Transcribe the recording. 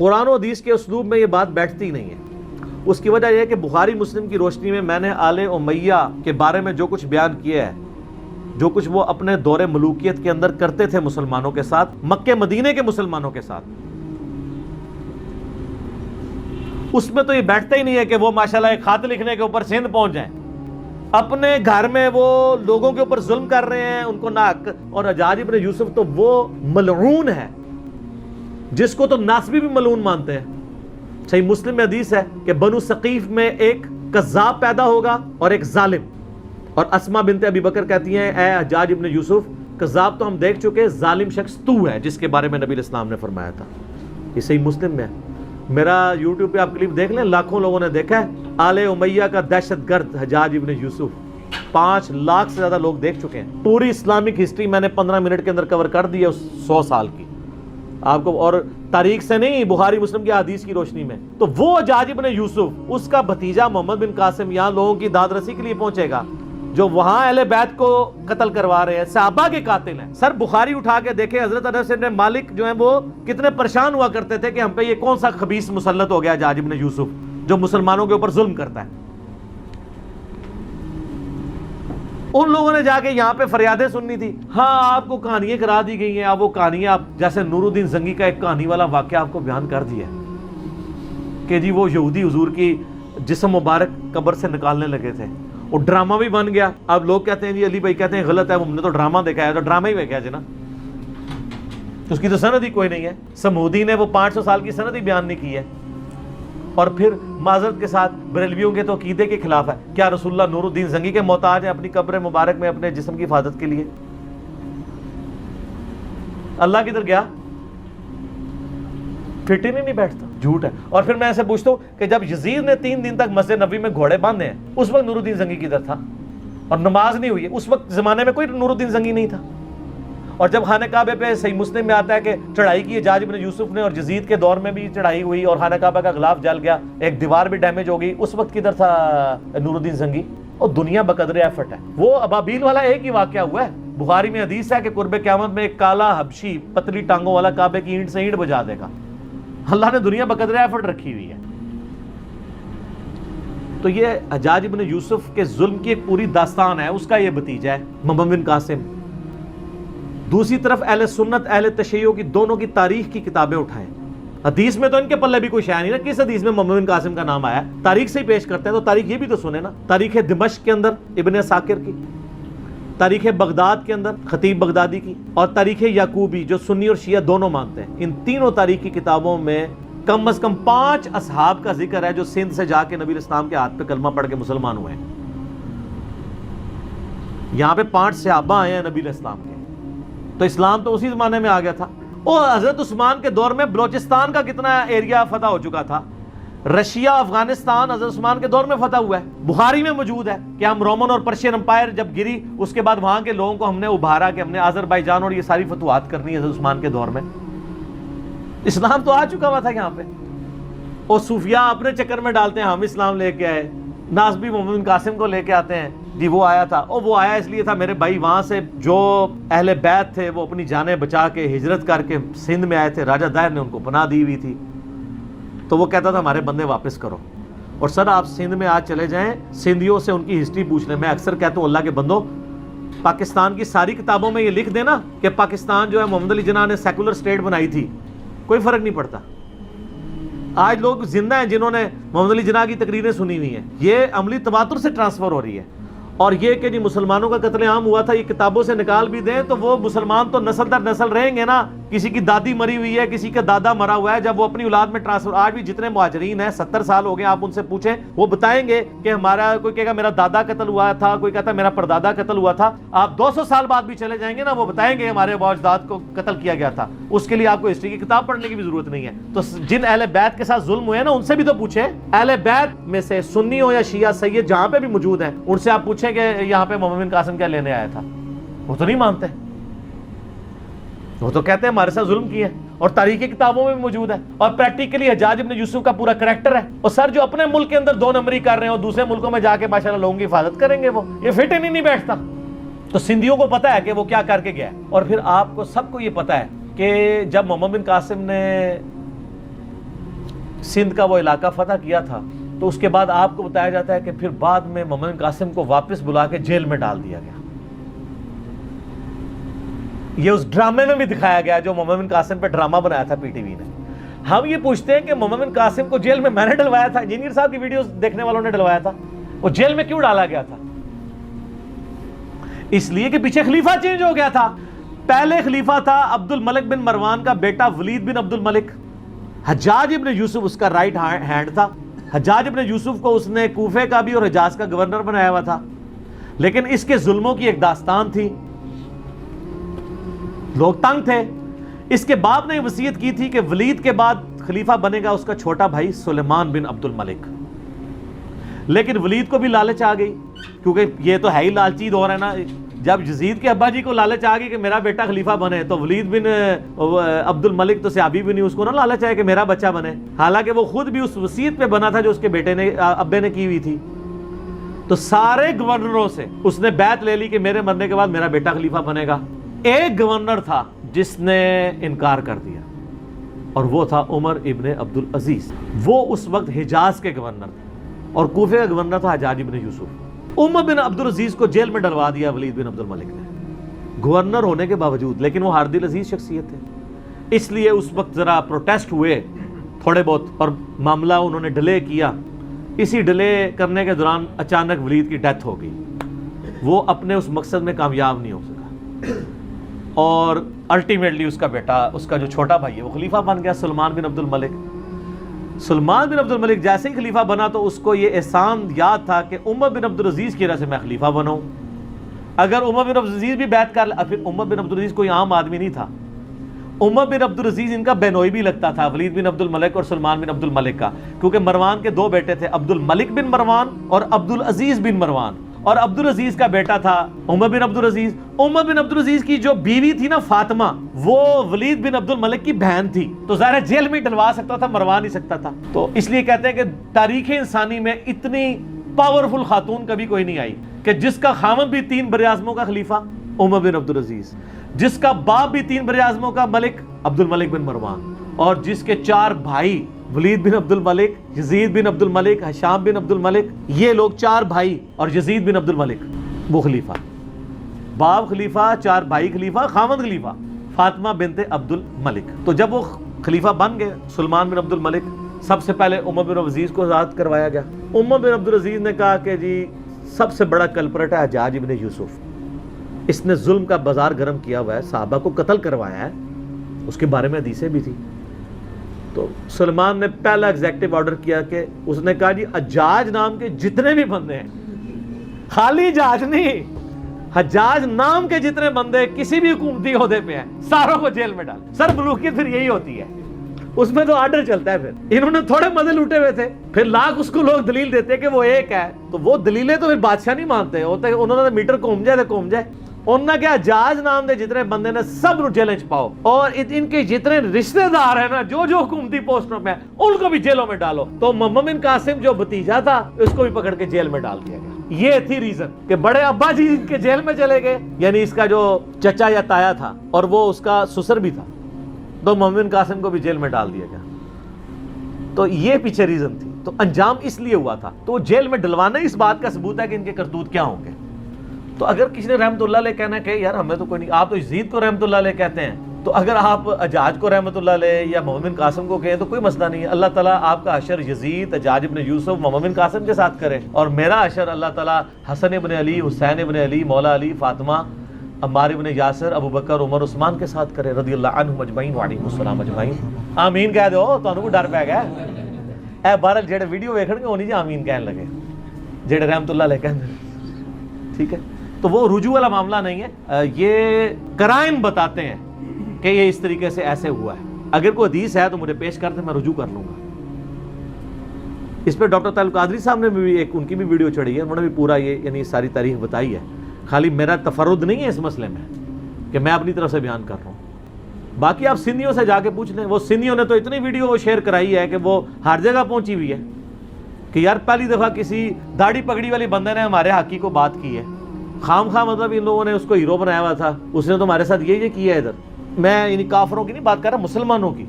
قرآن و حدیث کے اسلوب میں یہ بات بیٹھتی نہیں ہے۔ اس کی وجہ یہ ہے کہ بخاری مسلم کی روشنی میں نے آل امیہ کے بارے میں جو کچھ بیان کیا ہے، جو کچھ وہ اپنے دور ملوکیت کے اندر کرتے تھے مسلمانوں کے ساتھ، مکہ مدینے کے مسلمانوں کے ساتھ، اس میں تو یہ بیٹھتا ہی نہیں ہے کہ وہ ماشاءاللہ ایک خط لکھنے کے اوپر سندھ پہنچ جائیں۔ اپنے گھر میں وہ لوگوں کے اوپر ظلم کر رہے ہیں، ان کو ناک، اور حجاج ابن یوسف تو وہ ملعون ہے جس کو تو ناصبی بھی ملعون مانتے ہیں۔ صحیح مسلم میں حدیث ہے کہ بنو ثقیف میں ایک کذاب پیدا ہوگا اور ایک ظالم، اور اسما بنت ابی بکر کہتی ہیں اے حجاج ابن یوسف، کذاب تو ہم دیکھ چکے، ظالم شخص تو ہے جس کے بارے میں نبی علیہ السلام نے فرمایا تھا۔ یہ صحیح مسلم میں ہے، میرا یوٹیوب پہ آپ کلپ دیکھ لیں، لاکھوں لوگوں نے دیکھا ہے۔ آل امیہ کا دہشت گرد حجاج ابن یوسف 5 لاکھ سے زیادہ لوگ دیکھ چکے ہیں۔ پوری اسلامک ہسٹری میں نے 15 منٹ کے اندر کور کر دی ہے، اس 100 سال کی آپ کو، اور تاریخ سے نہیں، بخاری مسلم کی حدیث کی روشنی میں۔ تو وہ حجاج ابن یوسف، اس کا بھتیجا محمد بن قاسم یہاں لوگوں کی داد رسی کے لیے پہنچے گا جو وہاں اہل بیت کو قتل کروا رہے ہیں، صحابہ کے قاتل ہیں۔ سر بخاری اٹھا کے دیکھیں، حضرت انس بن مالک جو ہیں وہ کتنے پریشان ہوا کرتے تھے کہ ہم پہ یہ کون سا خبیث مسلط ہو گیا حجاج ابن یوسف جو مسلمانوں کے اوپر ظلم کرتا ہے۔ ان لوگوں نے جا کے یہاں پہ فریادیں سننی تھی۔ ہاں آپ کو کہانیاں کرا دی گئی ہیں، اب وہ کہانیاں، جیسے نور الدین زنگی کا ایک کہانی والا واقعہ آپ کو بیان کر دیا کہ جی وہ یہودی حضور کی جسم مبارک قبر سے نکالنے لگے تھے، وہ ڈرامہ بھی بن گیا۔ اب لوگ کہتے ہیں جی علی بھائی کہتے ہیں غلط ہے، ہم نے تو ڈرامہ دیکھا ہے، تو ڈرامہ ہی دیکھا ہے جنا، اس کی تو سند ہی کوئی نہیں ہے۔ سمودی نے وہ 500 سال کی سند ہی بیان نہیں کی ہے، اور پھر معذرت کے ساتھ بریلویوں کے تو عقیدے کے خلاف ہے۔ کیا رسول اللہ نور الدین زنگی کے محتاج ہیں اپنی قبر مبارک میں اپنے جسم کی حفاظت کے لیے؟ اللہ کدھر گیا؟ فٹ ہی نہیں بیٹھتا، جھوٹ ہے۔ اور پھر میں ایسے پوچھتا ہوں کہ جب یزید نے 3 دن تک مسجد نبوی میں گھوڑے باندھے ہیں، اس وقت نور الدین زنگی کدھر تھا؟ اور نماز نہیں ہوئی ہے، اس وقت زمانے میں کوئی نور الدین زنگی نہیں تھا۔ اور جب خانہ کعبے پہ صحیح مسلم میں آتا ہے کہ چڑھائی کی حجاج ابن یوسف نے، اور یزید کے دور میں بھی چڑھائی ہوئی اور خانہ کعبہ کا غلاف جل گیا، ایک دیوار بھی ڈیمیج ہو گئی، اس وقت کدھر تھا نور الدین زنگی؟ اور دنیا بقدر ایفٹ ہے۔ وہ ابابیل والا ایک ہی واقعہ ہوا ہے، بخاری میں حدیث ہے کہ قرب قیامت میں ایک کالا حبشی پتلی ٹانگوں والا کعبے کی اینٹ سے اینٹ بجا دے گا۔ اللہ نے دنیا بقدر ایفٹ رکھی ہوئی ہے۔ تو یہ حجاج ابن یوسف کے ظلم کی ایک پوری داستان ہے، اس کا یہ بھتیجا ہے محمد بن قاسم۔ دوسری طرف اہل سنت اہل تشیع کی دونوں کی تاریخ کی کتابیں اٹھائیں، حدیث میں تو ان کے پلے بھی کوئی شے نہیں نا، کس حدیث میں محمد بن قاسم کا نام آیا؟ تاریخ سے ہی پیش کرتے ہیں، تو تاریخ یہ بھی تو سنیں نا۔ تاریخ دمشق کے اندر ابن عساکر کی، تاریخ بغداد کے اندر خطیب بغدادی کی، اور تاریخ یعقوبی جو سنی اور شیعہ دونوں مانتے ہیں، ان تینوں تاریخ کی کتابوں میں کم از کم 5 اصحاب کا ذکر ہے جو سندھ سے جا کے نبی علیہ السلام کے ہاتھ پہ کلمہ پڑھ کے مسلمان ہوئے ہیں۔ یہاں پہ 5 صحابہ آئے ہیں نبی علیہ السلام کے، تو اسلام تو اسی زمانے میں آ گیا تھا۔ اور حضرت عثمان کے دور میں بلوچستان کا کتنا ایریا فتح ہو چکا تھا، رشیا افغانستان حضرت عثمان کے دور میں فتح ہوا ہے۔ بخاری میں موجود ہے کہ ہم رومن اور پرشین امپائر جب گری، اس کے بعد وہاں کے لوگوں کو ہم نے ابھارا کہ ہم نے آذربائیجان اور یہ ساری فتوحات کرنی ہے حضرت عثمان کے دور میں۔ اسلام تو آ چکا ہوا تھا یہاں پہ، اور صوفیاء اپنے چکر میں ڈالتے ہیں ہم اسلام لے کے آئے، ناصبی محمد بن قاسم کو لے کے آتے ہیں جی وہ آیا تھا، اور وہ آیا اس لیے تھا میرے بھائی وہاں سے جو اہل بیت تھے وہ اپنی جانیں بچا کے ہجرت کر کے سندھ میں آئے تھے، راجہ دائر نے ان کو پناہ دی ہوئی تھی، تو وہ کہتا تھا ہمارے بندے واپس کرو۔ اور سر آپ سندھ میں آج چلے جائیں، سندھیوں سے ان کی ہسٹری پوچھ لیں۔ میں اکثر کہتا ہوں اللہ کے بندوں، پاکستان کی ساری کتابوں میں یہ لکھ دینا کہ پاکستان جو ہے محمد علی جناح نے سیکولر اسٹیٹ بنائی تھی، کوئی فرق نہیں پڑتا۔ آج لوگ زندہ ہیں جنہوں نے محمد علی جناح کی تقریریں سنی ہوئی ہیں، یہ عملی تواتر سے ٹرانسفر ہو رہی ہے۔ اور یہ کہ جی مسلمانوں کا قتل عام ہوا تھا، یہ کتابوں سے نکال بھی دیں تو وہ مسلمان تو نسل در نسل رہیں گے نا۔ کسی کی دادی مری ہوئی ہے، کسی کا دادا مرا ہوا ہے، جب وہ اپنی اولاد میں ٹرانسفر، آج بھی جتنے مہاجرین ہیں 70 سال ہو گئے، آپ ان سے پوچھیں وہ بتائیں گے کہ ہمارا، کوئی کہے گا میرا دادا قتل ہوا تھا، کوئی کہتا ہے میرا پردادا قتل ہوا تھا۔ آپ 200 سال بعد بھی چلے جائیں گے نا، وہ بتائیں گے ہمارے اجداد کو قتل کیا گیا تھا۔ اس کے لیے آپ کو ہسٹری کی کتاب پڑھنے کی بھی ضرورت نہیں ہے۔ تو جن اہل بیت کے ساتھ ظلم ہوئے ہیں نا، ان سے بھی تو پوچھیں، اہل بیت میں سے سنی ہو یا شیعہ سید جہاں پہ بھی موجود ہیں، ان سے آپ پوچھیں کہ یہاں پہ محمد بن قاسم کیا لینے آیا تھا، وہ تو نہیں مانتے، وہ تو کہتے ہیں ہمارے ساتھ ظلم کیے، اور تاریخی کتابوں میں بھی موجود ہے۔ اور پریکٹیکلی حجاج ابن یوسف کا پورا کریکٹر ہے۔ اور سر جو اپنے ملک کے اندر 2 نمبری کر رہے ہیں اور دوسرے ملکوں میں جا کے ماشاءاللہ لوگوں کی حفاظت کریں گے، وہ یہ فٹ ہی نہیں بیٹھتا۔ تو سندھیوں کو پتا ہے کہ وہ کیا کر کے گیا ہے۔ اور پھر آپ کو سب کو یہ پتا ہے کہ جب محمد بن قاسم نے سندھ کا وہ علاقہ فتح کیا تھا تو اس کے بعد آپ کو بتایا جاتا ہے کہ پھر بعد میں محمد بن قاسم کو واپس بلا کے جیل میں ڈال دیا گیا. یہ اس ڈرامے میں بھی دکھایا گیا جو محمد بن قاسم پہ ڈرامہ بنایا تھا پی ٹی وی نے. ہم یہ پوچھتے ہیں کہ محمد بن قاسم کو جیل میں نے ڈلوایا تھا, انجینئر صاحب کی ویڈیوز دیکھنے والوں نے ڈلوایا تھا, وہ جیل میں کیوں ڈالا گیا تھا؟ اس لیے کہ پیچھے خلیفہ چینج ہو گیا تھا. پہلے خلیفہ تھا عبد الملک بن مروان کا بیٹا ولید بن عبد الملک. حجاج ابن یوسف اس کا رائٹ ہینڈ تھا. حجاج ابن یوسف کو اس نے کوفے کا بھی اور حجاز کا گورنر بنایا ہوا تھا, لیکن اس کے ظلموں کی ایک داستان تھی, لوگ تنگ تھے. اس کے باپ نے وصیت کی تھی کہ ولید کے بعد خلیفہ بنے گا اس کا چھوٹا بھائی سلیمان بن عبد الملک, لیکن ولید کو بھی لالچ آ گئی, کیونکہ یہ تو ہے ہی لالچی دور ہے نا. جب یزید کے ابا جی کو لالچ آ گئی کہ میرا بیٹا خلیفہ بنے, تو ولید بن عبد الملک تو صحابی بھی نہیں, اس کو نا لالچ آئے کہ میرا بچہ بنے, حالانکہ وہ خود بھی اس وصیت پہ بنا تھا جو اس کے بیٹے نے ابے نے کی ہوئی تھی. تو سارے گورنروں سے اس نے بیعت لے لی کہ میرے مرنے کے بعد میرا بیٹا خلیفہ بنے گا. ایک گورنر تھا جس نے انکار کر دیا, اور وہ تھا عمر ابن عبد العزیز. وہ اس وقت حجاز کے گورنر تھے اور کوفے کا گورنر تھا حجاج ابن یوسف. عمر بن عبد العزیز کو جیل میں ڈلوا دیا ولید بن عبد الملک نے, گورنر ہونے کے باوجود, لیکن وہ ہارد العزیز شخصیت تھے. اس لیے اس وقت ذرا پروٹیسٹ ہوئے تھوڑے بہت اور معاملہ انہوں نے ڈیلے کیا. اسی ڈیلے کرنے کے دوران اچانک ولید کی ڈیتھ ہو گئی. وہ اپنے اس مقصد میں کامیاب نہیں ہو سکا, اور الٹیمیٹلی اس کا بیٹا, اس کا جو چھوٹا بھائی ہے, وہ خلیفہ بن گیا سلمان بن عبد الملک. سلمان بن عبد الملک جیسے ہی خلیفہ بنا تو اس کو یہ احسان یاد تھا کہ عمر بن عبد العزیز کی وجہ سے میں خلیفہ بناؤں. اگر عمر بن عبد العزیز بھی بیعت کر لے, پھر عمر بن عبد العزیز کوئی عام آدمی نہیں تھا. عمر بن عبد العزیز ان کا بینوئی بھی لگتا تھا, ولید بن عبد الملک اور سلمان بن عبد الملک کا, کیونکہ مروان کے دو بیٹے تھے, عبد الملک بن مروان اور عبد العزیز بن مروان, اور عبد العزیز کا بیٹا تھا عمر بن عبد العزیز. عمر بن عبد العزیز کی جو بیوی تھی نا فاطمہ, وہ ولید بن عبد الملک کی بہن تھی, تو ظاہر جیل میں ڈلوا سکتا تھا, مروا نہیں سکتا تھا. تو اس لیے کہتے ہیں کہ تاریخ انسانی میں اتنی پاورفل خاتون کبھی کوئی نہیں آئی کہ جس کا خامد بھی 3 براعظموں کا خلیفہ عمر بن عبد العزیز, جس کا باپ بھی 3 براعظموں کا ملک عبد الملک بن مروان, اور جس کے 4 بھائی ولید بن عبد الملک, یزید بن عبد الملک, ہشام بن عبد الملک, یہ لوگ 4 بھائی, اور یزید بن عبد الملک وہ خلیفہ. باپ خلیفہ, 4 بھائی خلیفہ, خامد خلیفہ فاطمہ بنت عبد الملک. تو جب وہ خلیفہ بن گئے سلمان بن عبد الملک, سب سے پہلے عمر بن عبد العزیز کو آزاد کروایا گیا. عمر بن عبد العزیز نے کہا کہ جی سب سے بڑا کلپرٹ ہے حجاج ابن یوسف, اس نے ظلم کا بازار گرم کیا ہوا ہے, صحابہ کو قتل کروایا ہے, اس کے بارے میں حدیثیں بھی تھی. تو سلمان نے پہلا ایگزیکٹو آرڈر کیا کہ اس نے کہا جی حجاج نام کے جتنے بھی بندے ہیں, خالی حجاج نہیں, حجاج نام کے جتنے بندے کسی بھی حکومتی عہدے پہ ہیں, ساروں کو جیل میں ڈال. سر ملوکیت پھر یہی ہوتی ہے, اس میں تو آرڈر چلتا ہے. پھر انہوں نے تھوڑے مزے لوٹے ہوئے تھے, پھر لاکھ اس کو لوگ دلیل دیتے کہ وہ ایک ہے, تو وہ دلیلیں تو پھر بادشاہ نہیں مانتے ہوتے, انہوں نے میٹر گھوم جائے تو گھوم جائے. انہوں نے کیا, حجاج نام دے جتنے بندے نے سب نو جیلیں چ پاؤ, اور ان کے جتنے رشتہ دار ہیں نا جو حکومتی پوسٹوں میں, ان کو بھی جیلوں میں ڈالو. تو محمد بن قاسم جو بھتیجا تھا اس کو بھی پکڑ کے جیل میں ڈال دیا گیا. یہ تھی ریزن کہ بڑے ابا جی کے جیل میں چلے گئے, یعنی اس کا جو چچا یا تایا تھا اور وہ اس کا سسر بھی تھا, تو محمد بن قاسم کو بھی جیل میں ڈال دیا گیا. تو یہ پیچھے ریزن تھی. تو انجام اس لیے ہوا تھا. تو جیل میں ڈلوانا اس بات کا ثبوت ہے کہ ان کے کرتوت کیا ہوں گے. تو اگر کسی نے رحمت اللہ علیہ کہنا کہ یار ہمیں تو کوئی نہیں, آپ تو یزید کو رحمت اللہ علیہ کہتے ہیں, تو اگر آپ حجاج کو رحمت اللہ علیہ یا محمد بن قاسم کو کہیں تو کوئی مسئلہ نہیں ہے. اللہ تعالیٰ آپ کا حشر یزید, حجاج ابن یوسف, محمد بن قاسم کے ساتھ کرے, اور میرا حشر اللہ تعالیٰ حسن ابن علی, حسین ابن علی, مولا علی, فاطمہ, عمار ابن یاسر, ابو بکر, عمر, عثمان کے ساتھ کرے رضی اللہ عنہم اجمعین وعلیکم السلام اجمعین. آمین کہہ دو, تانوں کوئی ڈر پہ گیا اے بہرحال جڑے ویڈیو ویکھن گے انہی جی آمین کہنے لگے جڑے رحمت اللہ علیہ کہندے. ٹھیک ہے, تو وہ رجوع والا معاملہ نہیں ہے, یہ قرائن بتاتے ہیں کہ یہ اس طریقے سے ایسے ہوا ہے. اگر کوئی حدیث ہے تو مجھے پیش کر دیں, میں رجوع کر لوں گا. اس پہ ڈاکٹر طاہر القادری صاحب نے بھی ایک ان کی بھی ویڈیو چڑھی ہے, انہوں نے بھی پورا یہ یعنی ساری تاریخ بتائی ہے. خالی میرا تفرد نہیں ہے اس مسئلے میں کہ میں اپنی طرف سے بیان کر رہا ہوں. باقی آپ سندھیوں سے جا کے پوچھ لیں, وہ سندھیوں نے تو اتنی ویڈیو شیئر کرائی ہے کہ وہ ہر جگہ پہنچی ہوئی ہے کہ یار پہلی دفعہ کسی داڑھی پگڑی والی بندے نے ہمارے حقی کو بات کی ہے. خام خواہ مطلب ان لوگوں نے اس کو ہیرو بنایا ہوا تھا, اس نے تو ہمارے ساتھ یہ کیا ہے. ادھر میں یعنی کافروں کی نہیں بات کر رہا, مسلمانوں کی.